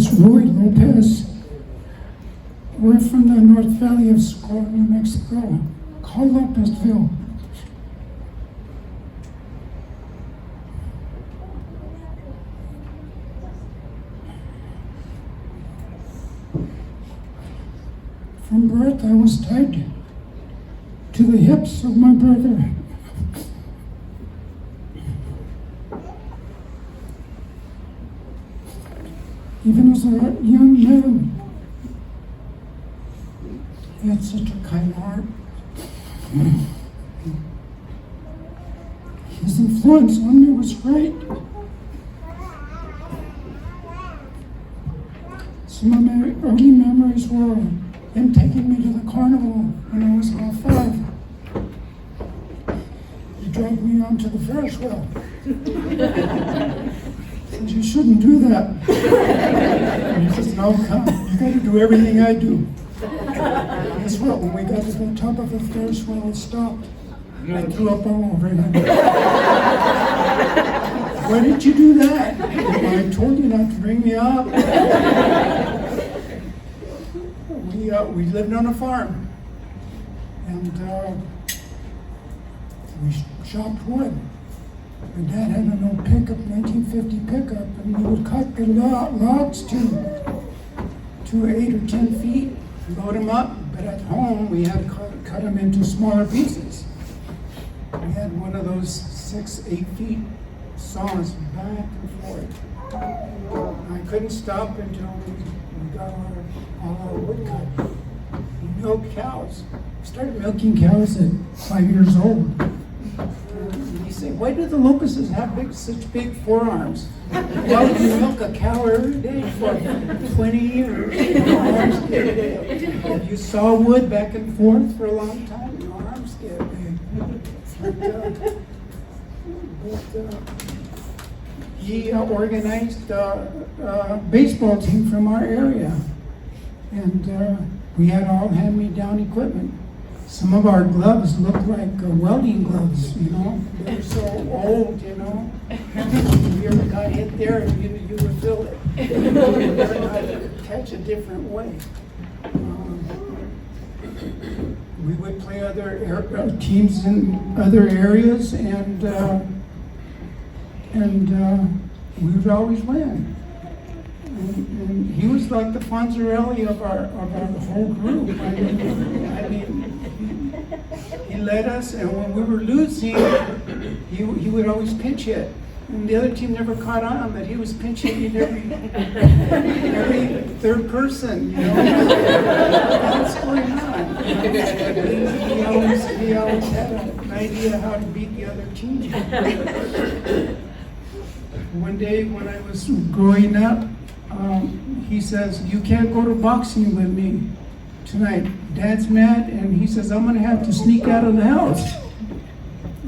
is Roy Lopez. We're from the North Valley of Socorro, New Mexico, called Lopezville. From birth, I was tied to the hips of my brother. Even as a young man, he had such a kind heart. His influence on me was great. Some of my early memories were him taking me to the carnival when I was about 5. He dragged me onto the Ferris wheel. Said, "You shouldn't do that." And he says, "No, come, you got to do everything I do." Guess what? When we got to the top of the Ferris wheel, it stopped. I threw up all over him. "Why did you do that?" "Well, I told you not to bring me up." We lived on a farm, and we chopped wood. My dad had an old pickup, 1950 pickup, and we would cut the logs to 8 or 10 feet, load them up. But at home, we had to cut them into smaller pieces. We had one of those 6, 8 feet saws back and forth. I couldn't stop until we got all our wood cut. We milked cows. I started milking cows at 5 years old. You say, "Why do the Lopeses have such big forearms?" Well, you milk a cow every day for 20 years. Your arms get big. If you saw wood back and forth for a long time, your arms get big. He organized a baseball team from our area, and we had all hand-me-down equipment. Some of our gloves looked like welding gloves, you know. They were so old, you know. If you ever got hit there, you would feel it. You would learn how to catch a different way. We would play other teams in other areas, and we would always win. And he was like the Fonzarelli of our whole group. I mean, he led us, and when we were losing, he would always pinch hit. And the other team never caught on that he was pinch hitting every third person. You know, what's going on? He always had an idea how to beat the other team. One day when I was growing up, he says, "You can't go to boxing with me tonight. Dad's mad," and he says, "I'm going to have to sneak out of the house."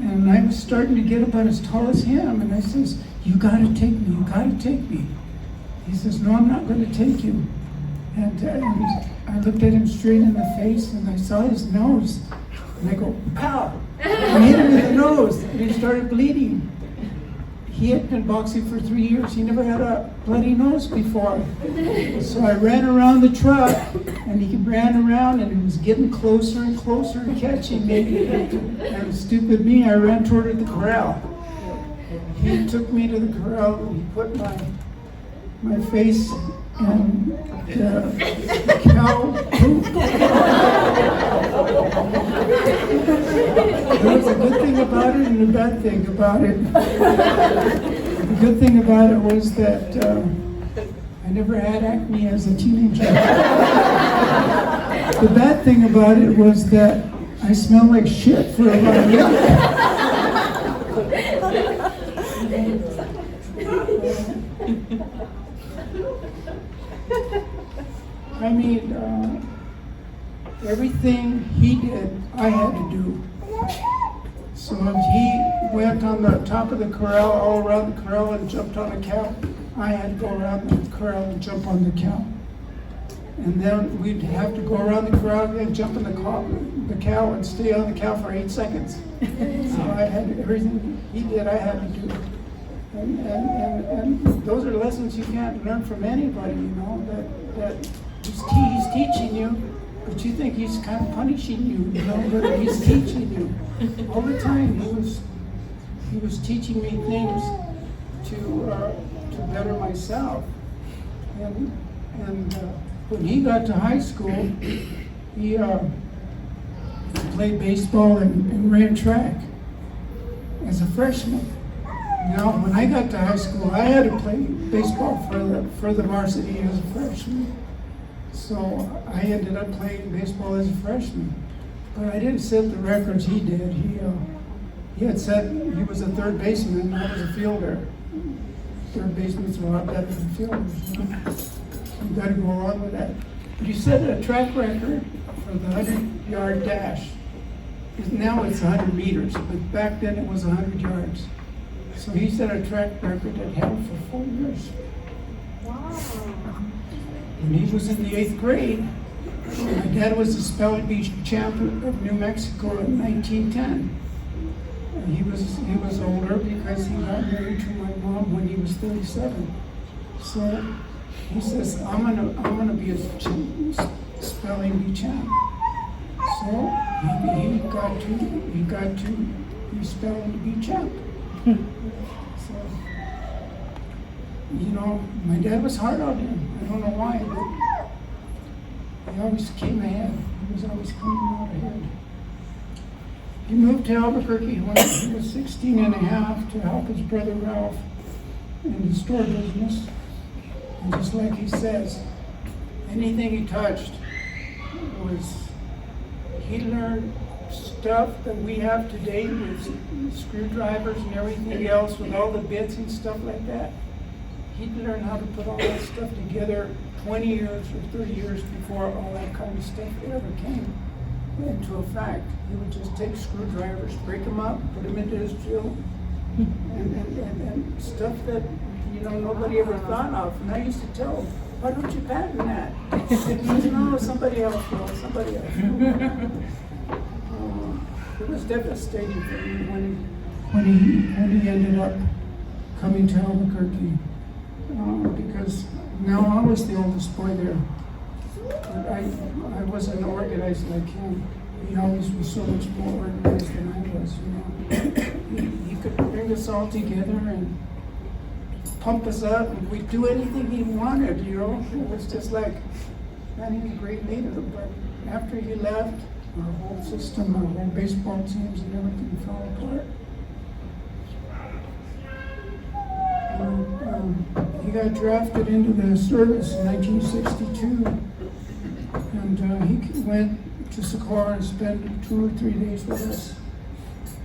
And I was starting to get about as tall as him, and I says, "You got to take me, you got to take me." He says, "No, I'm not going to take you." And I looked at him straight in the face, and I saw his nose, and I go, "Pow!" I hit him in the nose, and he started bleeding. He had been boxing for 3 years. He never had a bloody nose before. So I ran around the truck, and he ran around, and he was getting closer and closer and catching me. And stupid me, I ran toward the corral. He took me to the corral, and he put my face in the cow poop. There was a good thing about it and a bad thing about it. The good thing about it was that I never had acne as a teenager. The bad thing about it was that I smelled like shit for about a week. I mean, everything he did, I had to do. So if he went on the top of the corral, all around the corral, and jumped on a cow, I had to go around the corral and jump on the cow. And then we'd have to go around the corral and jump on the cow and stay on the cow for 8 seconds. So I had everything he did, I had to do. And those are lessons you can't learn from anybody, you know, that he's teaching you, but you think he's kind of punishing you, you know, but he's teaching you. All the time he was teaching me things to better myself. And when he got to high school, he played baseball and ran track as a freshman. Now, when I got to high school, I had to play baseball for the varsity as a freshman. So I ended up playing baseball as a freshman. But I didn't set the records he did. He was a third baseman, and I was a fielder. Third baseman's a lot better than fielders. You know? You got to go along with that. But he set a track record for the 100-yard dash. Now it's 100 meters, but back then it was 100 yards. So he set a track record that held for 4 years. Wow. When he was in the 8th grade, my dad was the spelling bee champ of New Mexico in 1910. And he was older because he got married to my mom when he was 37. So he says, I'm gonna be a spelling bee champ. So he got to be spelling bee champ. So, you know, my dad was hard on him. I don't know why, but he always came ahead. He was always coming out ahead. He moved to Albuquerque when he was 16 and a half to help his brother Ralph in the store business. And just like he says, anything he touched he learned stuff that we have today with screwdrivers and everything else, with all the bits and stuff like that. He'd learn how to put all that stuff together 20 years or 30 years before all that kind of stuff ever came into effect. He would just take screwdrivers, break them up, put them into his drill, and stuff that, you know, nobody ever thought of. And I used to tell him, why don't you patent that? He said, no, somebody else will, somebody else will. It was devastating for me when he ended up coming to Albuquerque, because now I was the oldest boy there. But I wasn't organized like him. He always was so much more organized than I was, you know. He could bring us all together and pump us up, and we'd do anything he wanted, you know. It was just like, man, he was a great leader. But after he left, our whole system, our whole baseball teams and everything fell apart. He got drafted into the service in 1962, and he went to Socorro and spent 2 or 3 days with us.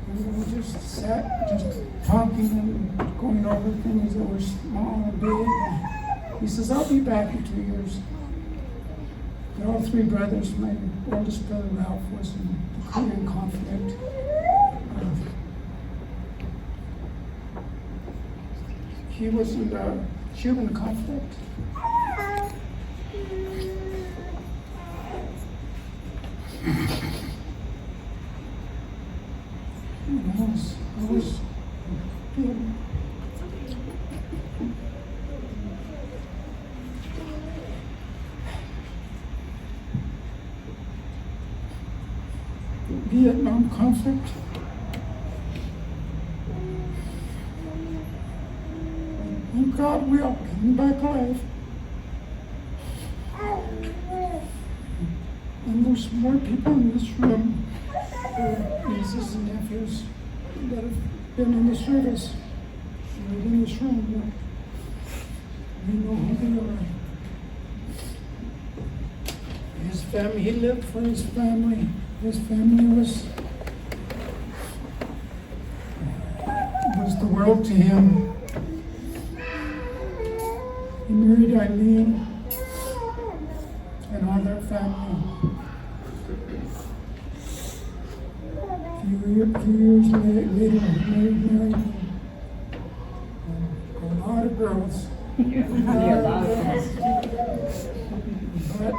And we just sat, just talking and going over things that were small and big. And he says, I'll be back in 2 years. They're all 3 brothers. My oldest brother Ralph was in the Korean conflict. He was in the Cuban conflict. I was Vietnam conflict. And God will bring him back alive. And there's more people in this room, nieces and nephews, that have been in the service, right in this room. We know who they are. His family, he lived for his family. His family was the world to him. He married Eileen and all their family. A few years later, he married Mary. A lot of girls. But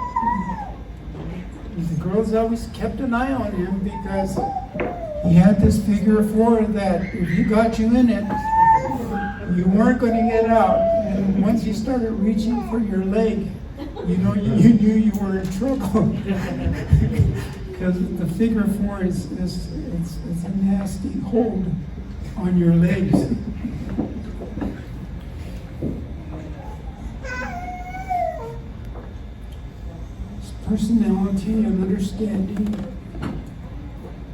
the girls always kept an eye on him because he had this figure of 4 that if he got you in it, you weren't going to get out. And once you started reaching for your leg, you know, you knew you were in trouble. Because the figure 4 is it's a nasty hold on your legs. His personality and understanding,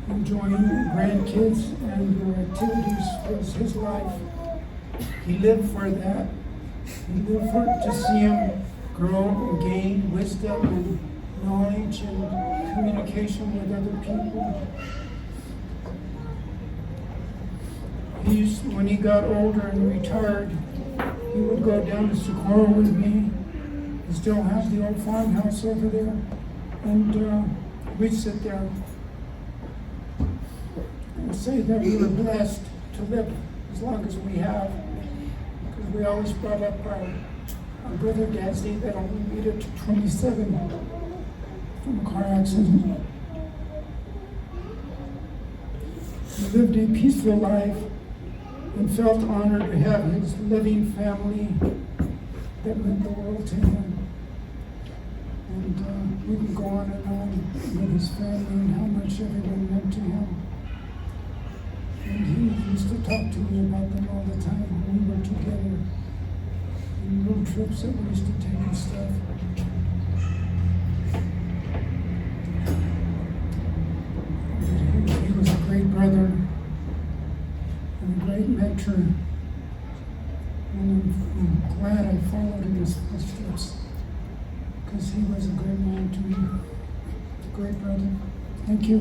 enjoying grandkids and their activities was his life. He lived for that. He lived for to see him grow and gain wisdom and knowledge and communication with other people. When he got older and retired, he would go down to Socorro with me. We still have the old farmhouse over there, and we'd sit there and say that we were blessed to live as long as we have, because we always brought up our brother Dancy that only made it to 27 from a car accident. He lived a peaceful life and felt honored to have his living family that meant the world to him. And we can go on and on with his family and how much everyone meant to him. And he used to talk to me about them all the time when we were together in road trips that we used to take and stuff. He was a great brother and a great mentor. And I'm glad I followed in his footsteps, because he was a great man to me, a great brother. Thank you.